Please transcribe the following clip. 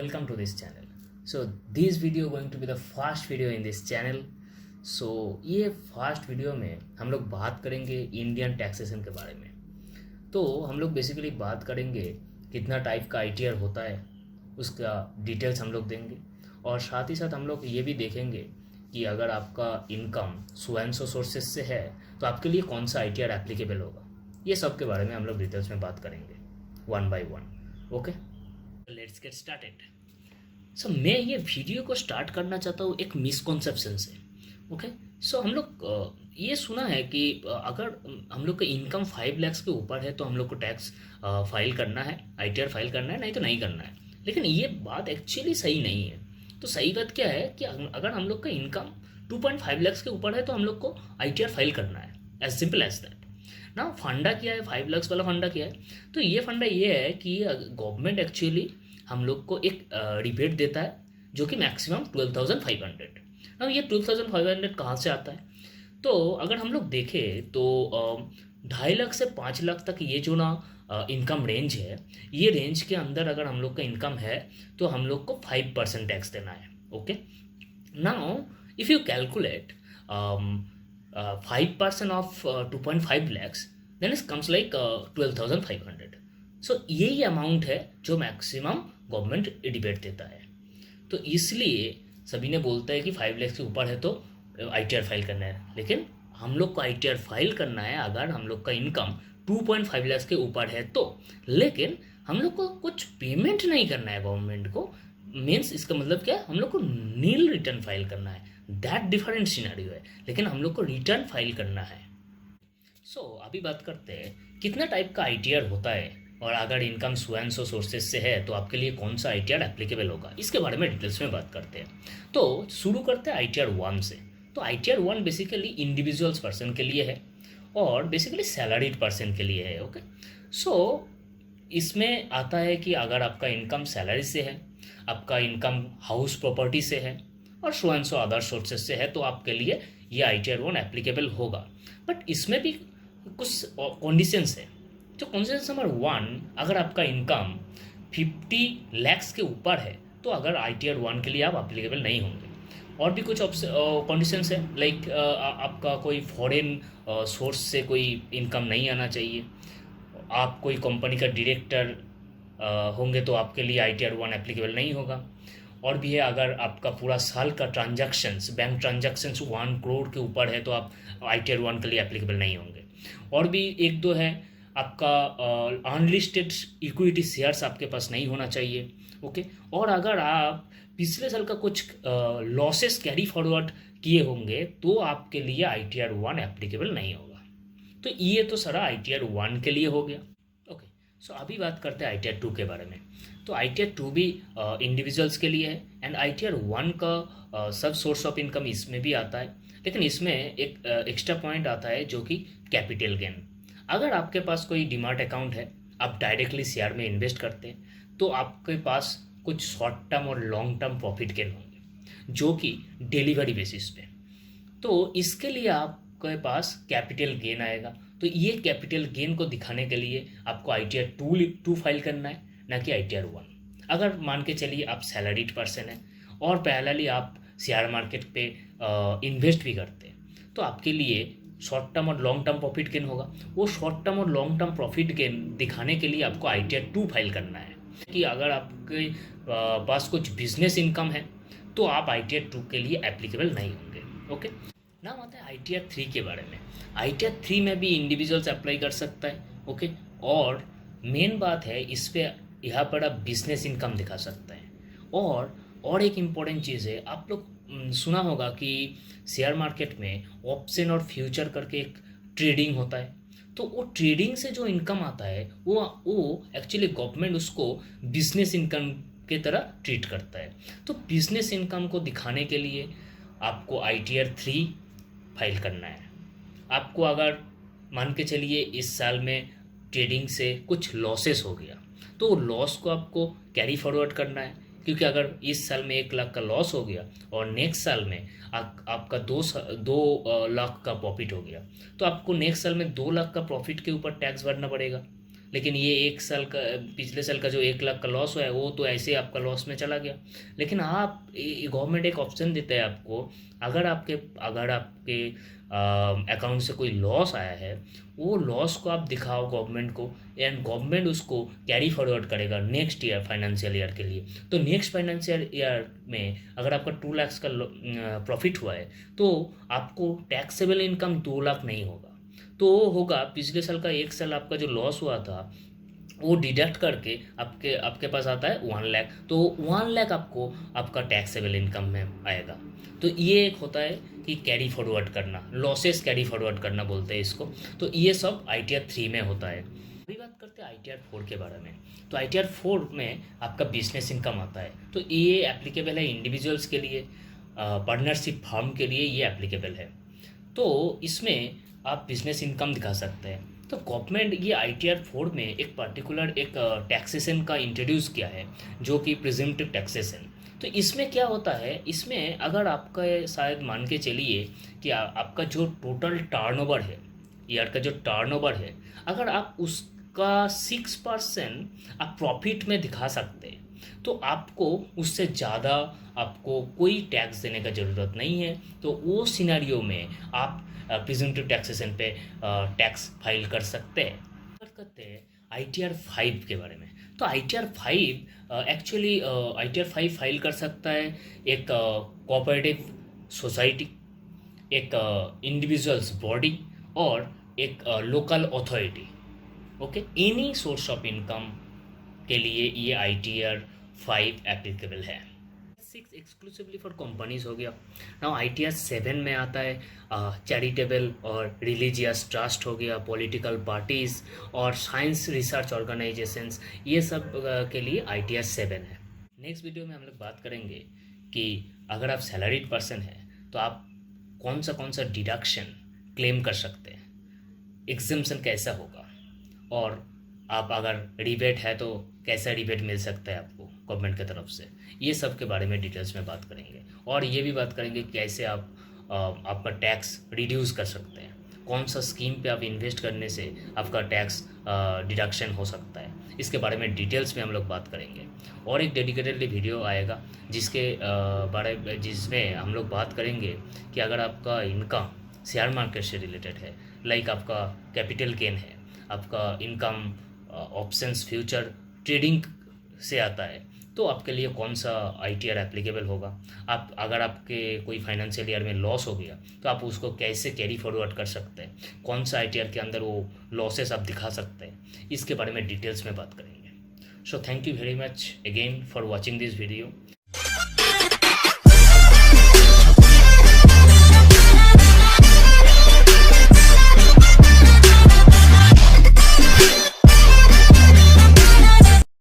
welcome to this channel. So this video going to be the first video in this channel. So ये first video में हम लोग बात करेंगे Indian taxation के बारे में. तो हम लोग बेसिकली बात करेंगे कितना टाइप का ITR होता है, उसका डिटेल्स हम लोग देंगे. और साथ ही साथ हम लोग ये भी देखेंगे कि अगर आपका income so and so sources से है तो आपके लिए कौन सा ITR एप्लीकेबल होगा. ये सब के बारे में हम लोग डिटेल्स में बात करेंगे one by one. Okay, let's get started. So मैं ये वीडियो को स्टार्ट करना चाहता हूँ एक मिसकॉन्सेप्शन से. ओके, सो हम लोग ये सुना है कि अगर हम लोग का इनकम 5 लाख के ऊपर है तो हम लोग को टैक्स फाइल करना है, ITR फाइल करना है, नहीं तो नहीं करना है. लेकिन ये बात एक्चुअली सही नहीं है. तो सही बात क्या है कि अगर हम लोग का इनकम 2.5 लाख के ऊपर है तो हम लोग को ITR फाइल करना है. As simple as that. ना फंडा क्या है, 5 लाख वाला फंडा क्या है? तो ये फंडा ये है कि गवर्नमेंट एक्चुअली हम लोग को एक रिबेट देता है जो कि मैक्सिमम 12,500. ना ये 12,500 कहाँ से आता है? तो अगर हम लोग देखें तो 2.5 लाख से 5 लाख तक ये जो ना इनकम रेंज है, ये रेंज के अंदर अगर हम लोग का इनकम है तो हम लोग को 5% टैक्स देना है. Okay, now if you calculate 5% of 2.5 lakhs, then it comes like 12,500. सो यही अमाउंट है जो मैक्सिमम गवर्नमेंट डिबेट देता है. तो इसलिए सभी ने बोलता है कि 5 लाख से ऊपर है तो ITR फाइल करना है. लेकिन हम लोग को ITR फाइल करना है अगर हम लोग का इनकम 2.5 लाख के ऊपर है तो. लेकिन हम लोग को कुछ पेमेंट नहीं करना है गवर्नमेंट को. मीन्स इसका मतलब क्या है, हम लोग को नील रिटर्न फाइल करना है. दैट डिफरेंट सिनेरियो है. लेकिन हम लोग को रिटर्न फाइल करना है. सो अभी बात करते हैं कितना टाइप का ITR होता है और अगर income so and so sources से है तो आपके लिए कौन सा ITR एप्लीकेबल होगा. इसके बारे में डिटेल्स में बात करते हैं. तो शुरू करते हैं ITR 1 से. तो ITR 1 बेसिकली इंडिविजुअल्स पर्सन के लिए है और बेसिकली सैलरीड पर्सन के लिए है. ओके, सो इसमें आता है कि अगर आपका इनकम सैलरी से है, आपका इनकम हाउस प्रॉपर्टी से है और so and so other sources से है तो आपके लिए ये ITR 1 एप्लीकेबल होगा. बट इसमें भी कुछ कंडीशंस है. जो कंडीशन नंबर 1, अगर आपका इनकम 50 लाख के ऊपर है तो अगर ITR 1 के लिए आप एप्लीकेबल नहीं होंगे. और भी कुछ कंडीशंस है, लाइक आपका कोई फॉरेन सोर्स से कोई इनकम नहीं आना चाहिए, आप कोई कंपनी का डायरेक्टर होंगे तो आपके लिए ITR 1 एप्लीकेबल नहीं होगा. और भी है, अगर आपका पूरा साल का ट्रांजैक्शंस, बैंक ट्रांजैक्शंस 1 करोड़ के ऊपर है तो आप ITR 1 के लिए एप्लीकेबल नहीं होंगे. और भी एक दो है, आपका अनलिस्टेड इक्विटी शेयर्स आपके पास नहीं होना चाहिए. ओके, और अगर आप पिछले साल का कुछ लॉसेस कैरी फॉरवर्ड किए होंगे तो आपके लिए ITR 1 एप्लीकेबल नहीं होगा. तो ये तो सारा ITR 1 के लिए हो गया. ओके, सो अभी बात करते हैं ITR 2 के बारे में. तो ITR 2 भी इंडिविजुअल्स के लिए है एंड ITR 1 का सब सोर्स ऑफ इनकम इसमें भी आता है. लेकिन इसमें एक एक्स्ट्रा पॉइंट आता है जो कि कैपिटल गेन. अगर आपके पास कोई डीमार्ट अकाउंट है, आप डायरेक्टली शेयर में इन्वेस्ट करते हैं तो आपके पास कुछ शॉर्ट टर्म और लॉन्ग टर्म प्रॉफिट गेन होंगे जो कि डिलीवरी बेसिस पे. तो इसके लिए आपके पास कैपिटल गेन आएगा. तो ये कैपिटल गेन को दिखाने के लिए आपको ITR 2 फाइल करना है, ना कि ITR 1. अगर मान के चलिए आप सैलरीड पर्सन हैं और पहले आप शेयर मार्केट पे इन्वेस्ट भी करते हैं तो आपके लिए शॉर्ट टर्म और लॉन्ग टर्म प्रॉफिट गेन होगा. वो शॉर्ट टर्म और लॉन्ग टर्म प्रॉफिट गेन दिखाने के लिए आपको ITR 2 फाइल करना है. कि अगर आपके पास कुछ बिजनेस इनकम है तो आप ITR 2 के लिए एप्लीकेबल नहीं होंगे. ओके, नाम आता है ITR 3 के बारे में. ITR 3 में भी इंडिविजुअल्स अप्लाई कर सकता है. ओके, और मेन बात है इस पे यहाँ पर आप बिजनेस इनकम दिखा सकता है. और एक इम्पॉर्टेंट चीज़ है, आप लोग सुना होगा कि शेयर मार्केट में ऑप्शन और फ्यूचर करके एक ट्रेडिंग होता है. तो वो ट्रेडिंग से जो इनकम आता है वो एक्चुअली गवर्नमेंट उसको बिजनेस इनकम के तरह ट्रीट करता है. तो बिजनेस इनकम को दिखाने के लिए आपको ITR 3 फाइल करना है. आपको अगर मान के चलिए इस साल में ट्रेडिंग से कुछ लॉसेस हो गया तो लॉस को आपको कैरी फॉरवर्ड करना है. क्योंकि अगर इस साल में 1 लाख का लॉस हो गया और नेक्स्ट साल में आपका 2 लाख का प्रॉफिट हो गया तो आपको नेक्स्ट साल में 2 लाख का प्रॉफिट के ऊपर टैक्स भरना पड़ेगा. लेकिन ये एक साल का, पिछले साल का जो 1 लाख का लॉस हुआ है वो तो ऐसे ही आपका लॉस में चला गया। लेकिन आप, गवर्नमेंट एक ऑप्शन देता है आपको, अगर आपके अकाउंट से कोई लॉस आया है, वो लॉस को आप दिखाओ गवर्नमेंट को, एंड गवर्नमेंट उसको कैरी फॉरवर्ड करेगा नेक्स्ट ईयर फाइनेंशियल ईयर के लिए। तो नेक्स्ट फाइनेंशियल ईयर में अगर आपका 2 लाख का प्रॉफिट हुआ है, तो आपको टैक्सेबल इनकम 2 लाख नहीं होगा, तो वो होगा पिछले साल का, 1 साल आपका जो लॉस हुआ था वो डिडक्ट करके आपके आपके पास आता है 1 लाख, तो 1 लाख आपको आपका टैक्सेबल इनकम में आएगा। तो ये एक होता है कि कैरी फॉरवर्ड करना, लॉसेस कैरी फॉरवर्ड करना बोलते हैं इसको। तो ये सब ITR 3 में होता है। अभी बात करते हैं ITR 4 के बारे में। तो ITR 4 में आपका बिजनेस इनकम आता है। तो ये एप्लीकेबल है इंडिविजुअल्स के लिए, पार्टनरशिप फर्म के लिए ये एप्लीकेबल है। तो इसमें आप बिजनेस इनकम दिखा सकते हैं। तो गवर्नमेंट ये ITR 4 में एक पर्टिकुलर एक टैक्सेशन का इंट्रोड्यूस किया है, जो कि प्रिजम्पटिव टैक्सेशन। तो इसमें क्या होता है, इसमें अगर आपका शायद मान के चलिए कि आपका जो टोटल टर्नओवर है, ईयर का जो टर्नओवर है, अगर आप उसका 6% आप प्रॉफिट में दिखा सकते हैं, तो आपको उससे ज़्यादा आपको कोई टैक्स देने का ज़रूरत नहीं है। तो वो सिनेरियो में आप प्रिजम्पटिव टैक्सेशन पे टैक्स फाइल कर सकते हैं। बात करते हैं ITR 5 के बारे में। तो ITR 5 एक्चुअली ITR 5 फाइल कर सकता है एक कोऑपरेटिव सोसाइटी, एक इंडिविजुअल्स बॉडी और एक local authority. Okay, any source of income के लिए ये ITR 5 एप्लीकेबल है। 6 एक्सक्लूसिवली फॉर कंपनीज हो गया। नाउ ITR 7 में आता है चैरिटेबल और रिलीजियस ट्रस्ट हो गया, पॉलिटिकल पार्टीज और साइंस रिसर्च ऑर्गेनाइजेशंस, ये सब के लिए ITR 7 है। नेक्स्ट वीडियो में हम लोग बात करेंगे कि अगर आप सैलरीड पर्सन हैं तो आप कौन सा डिडक्शन क्लेम कर सकते हैं, एग्जम्पशन कैसा होगा, और आप अगर रिबेट है तो कैसा रिबेट मिल सकता है आपको गवर्नमेंट की तरफ से। ये सब के बारे में डिटेल्स में बात करेंगे, और ये भी बात करेंगे कैसे आप आपका टैक्स रिड्यूस कर सकते हैं, कौन सा स्कीम पे आप इन्वेस्ट करने से आपका टैक्स डिडक्शन हो सकता है। इसके बारे में डिटेल्स में हम लोग बात करेंगे, और एक डेडिकेटेडली वीडियो आएगा जिसमें हम लोग बात करेंगे कि अगर आपका इनकम शेयर मार्केट से रिलेटेड है, लाइक आपका कैपिटल गेन है, आपका इनकम ऑप्शंस फ्यूचर ट्रेडिंग से आता है, तो आपके लिए कौन सा ITR एप्लीकेबल होगा। आप अगर आपके कोई फाइनेंशियल ईयर में लॉस हो गया तो आप उसको कैसे कैरी फॉरवर्ड कर सकते हैं, कौन सा ITR के अंदर वो लॉसेस आप दिखा सकते हैं, इसके बारे में डिटेल्स में बात करेंगे। So thank you very much again for watching this video.